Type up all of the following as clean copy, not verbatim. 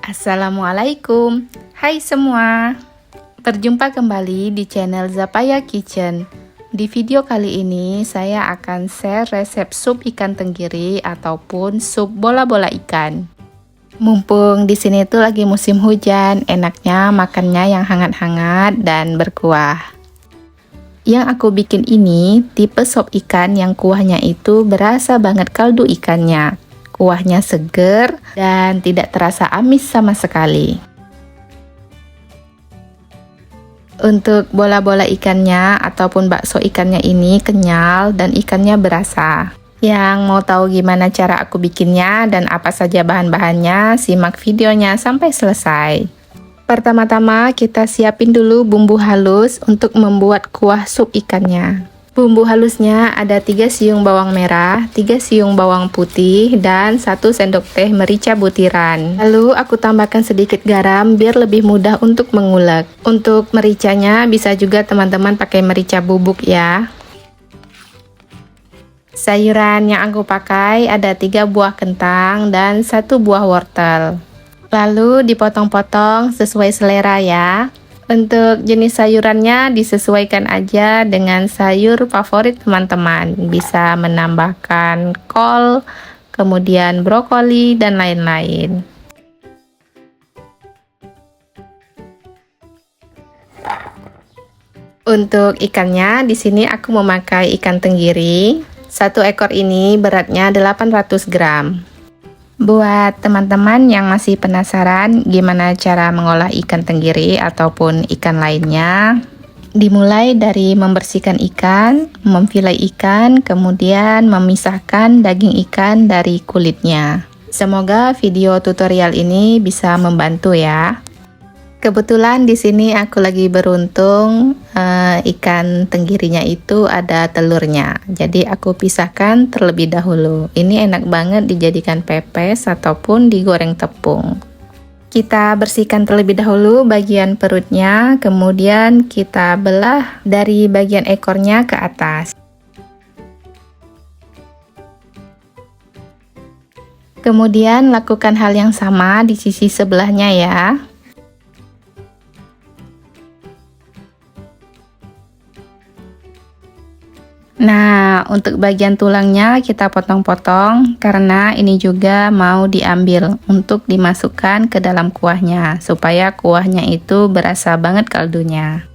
Assalamualaikum, hai semua. Berjumpa kembali di channel Zapaya Kitchen. Di video kali ini saya akan share resep sup ikan tenggiri ataupun sup bola-bola ikan. Mumpung di sini tuh lagi musim hujan, enaknya makannya yang hangat-hangat dan berkuah. Yang aku bikin ini tipe sop ikan yang kuahnya itu berasa banget kaldu ikannya. Kuahnya seger dan tidak terasa amis sama sekali. Untuk bola-bola ikannya ataupun bakso ikannya ini kenyal dan ikannya berasa. Yang mau tahu gimana cara aku bikinnya dan apa saja bahan-bahannya, simak videonya sampai selesai. Pertama-tama kita siapin dulu bumbu halus untuk membuat kuah sup ikannya. Bumbu halusnya ada 3 siung bawang merah, 3 siung bawang putih, dan 1 sendok teh merica butiran. Lalu aku tambahkan sedikit garam biar lebih mudah untuk mengulek. Untuk mericanya bisa juga teman-teman pakai merica bubuk ya. Sayuran yang aku pakai ada 3 buah kentang dan 1 buah wortel. Lalu dipotong-potong sesuai selera ya. Untuk jenis sayurannya disesuaikan aja dengan sayur favorit teman-teman. Bisa menambahkan kol, kemudian brokoli, dan lain-lain. Untuk ikannya, di sini aku memakai ikan tenggiri. 1 ekor ini beratnya 800 gram. Buat teman-teman yang masih penasaran gimana cara mengolah ikan tenggiri ataupun ikan lainnya, dimulai dari membersihkan ikan, memfilei ikan, kemudian memisahkan daging ikan dari kulitnya. Semoga video tutorial ini bisa membantu ya. Kebetulan di sini aku lagi beruntung ikan tenggirinya itu ada telurnya. Jadi aku pisahkan terlebih dahulu. Ini enak banget dijadikan pepes ataupun digoreng tepung. Kita bersihkan terlebih dahulu bagian perutnya, kemudian kita belah dari bagian ekornya ke atas. Kemudian lakukan hal yang sama di sisi sebelahnya ya. Nah, untuk bagian tulangnya kita potong-potong karena ini juga mau diambil untuk dimasukkan ke dalam kuahnya supaya kuahnya itu berasa banget kaldunya.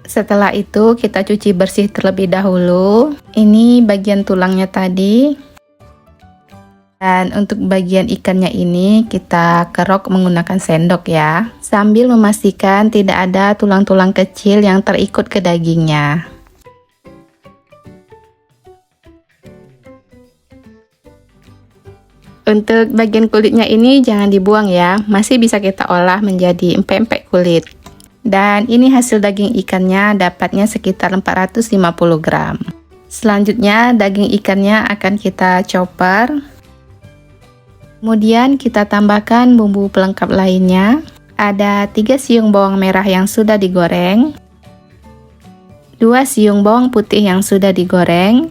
Setelah itu kita cuci bersih terlebih dahulu. Ini bagian tulangnya tadi. Dan untuk bagian ikannya ini kita kerok menggunakan sendok ya, sambil memastikan tidak ada tulang-tulang kecil yang terikut ke dagingnya. Untuk bagian kulitnya ini jangan dibuang ya, masih bisa kita olah menjadi empek-empek kulit. Dan ini hasil daging ikannya dapatnya sekitar 450 gram. Selanjutnya daging ikannya akan kita chopper. Kemudian kita tambahkan bumbu pelengkap lainnya. Ada 3 siung bawang merah yang sudah digoreng, 2 siung bawang putih yang sudah digoreng,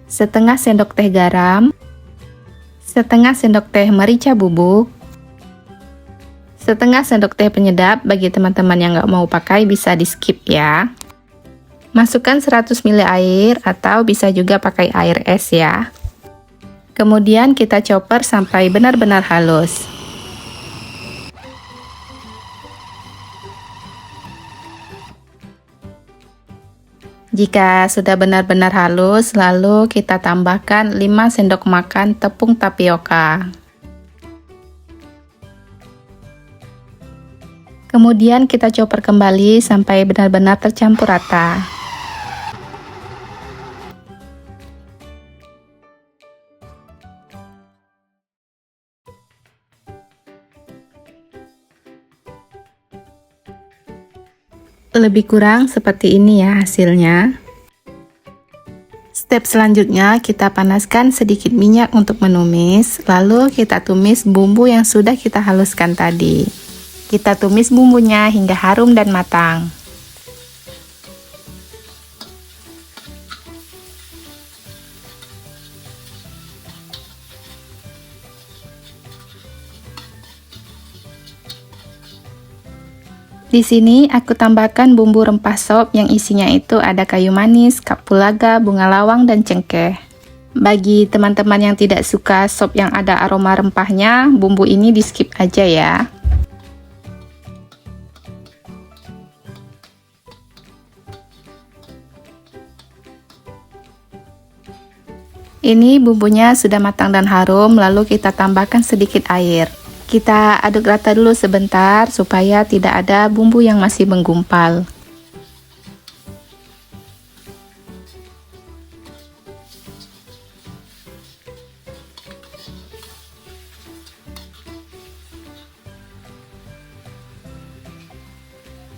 setengah sendok teh garam, setengah sendok teh merica bubuk, setengah sendok teh penyedap. Bagi teman-teman yang nggak mau pakai bisa di skip ya. Masukkan 100 ml air atau bisa juga pakai air es ya. Kemudian kita chopper sampai benar-benar halus. Jika sudah benar-benar halus, lalu kita tambahkan 5 sendok makan tepung tapioka. Kemudian kita chopper kembali sampai benar-benar tercampur rata. Lebih kurang seperti ini ya hasilnya. Step selanjutnya kita panaskan sedikit minyak untuk menumis, lalu kita tumis bumbu yang sudah kita haluskan tadi. Kita tumis bumbunya hingga harum dan matang. Di sini aku tambahkan bumbu rempah sop yang isinya itu ada kayu manis, kapulaga, bunga lawang, dan cengkeh. Bagi teman-teman yang tidak suka sop yang ada aroma rempahnya, bumbu ini di skip aja ya. Ini bumbunya sudah matang dan harum, lalu kita tambahkan sedikit air. Kita aduk rata dulu sebentar supaya tidak ada bumbu yang masih menggumpal.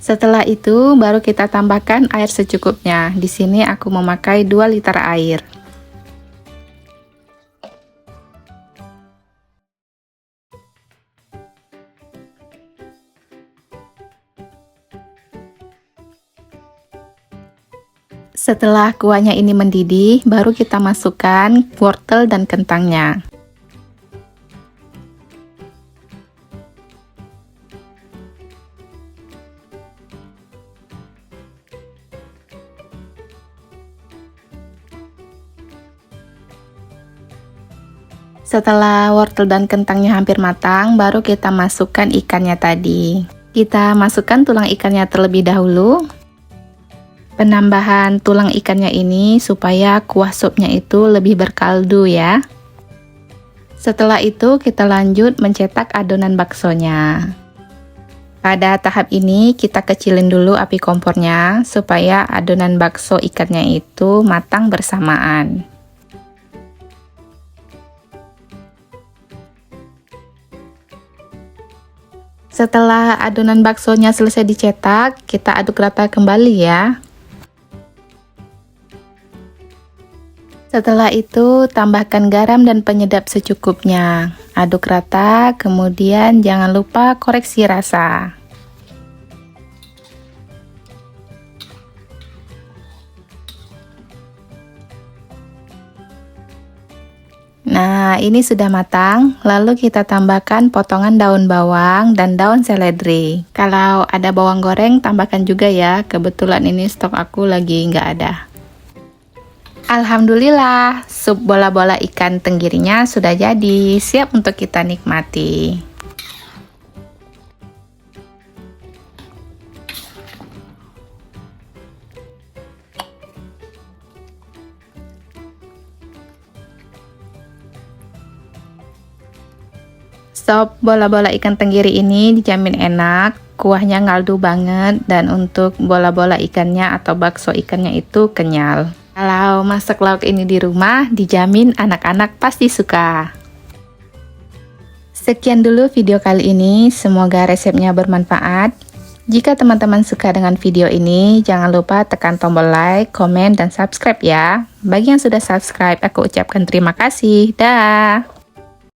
Setelah itu baru kita tambahkan air secukupnya. Di sini aku memakai 2 liter air. Setelah kuahnya ini mendidih, baru kita masukkan wortel dan kentangnya. Setelah wortel dan kentangnya hampir matang, baru kita masukkan ikannya tadi. Kita masukkan tulang ikannya terlebih dahulu. Penambahan tulang ikannya ini supaya kuah supnya itu lebih berkaldu ya. Setelah itu kita lanjut mencetak adonan baksonya. Pada tahap ini kita kecilin dulu api kompornya supaya adonan bakso ikannya itu matang bersamaan. Setelah adonan baksonya selesai dicetak, kita aduk rata kembali ya. Setelah itu, tambahkan garam dan penyedap secukupnya. Aduk rata, kemudian jangan lupa koreksi rasa. Nah, ini sudah matang. Lalu kita tambahkan potongan daun bawang dan daun seledri. Kalau ada bawang goreng, tambahkan juga ya. Kebetulan ini stok aku lagi nggak ada. Alhamdulillah, sup bola-bola ikan tenggirinya sudah jadi, siap untuk kita nikmati. Sop bola-bola ikan tenggiri ini dijamin enak, kuahnya ngaldu banget, dan untuk bola-bola ikannya atau bakso ikannya itu kenyal. Kalau masak lauk ini di rumah, dijamin anak-anak pasti suka. Sekian dulu video kali ini, semoga resepnya bermanfaat. Jika teman-teman suka dengan video ini, jangan lupa tekan tombol like, komen, dan subscribe ya. Bagi yang sudah subscribe, aku ucapkan terima kasih. Dah.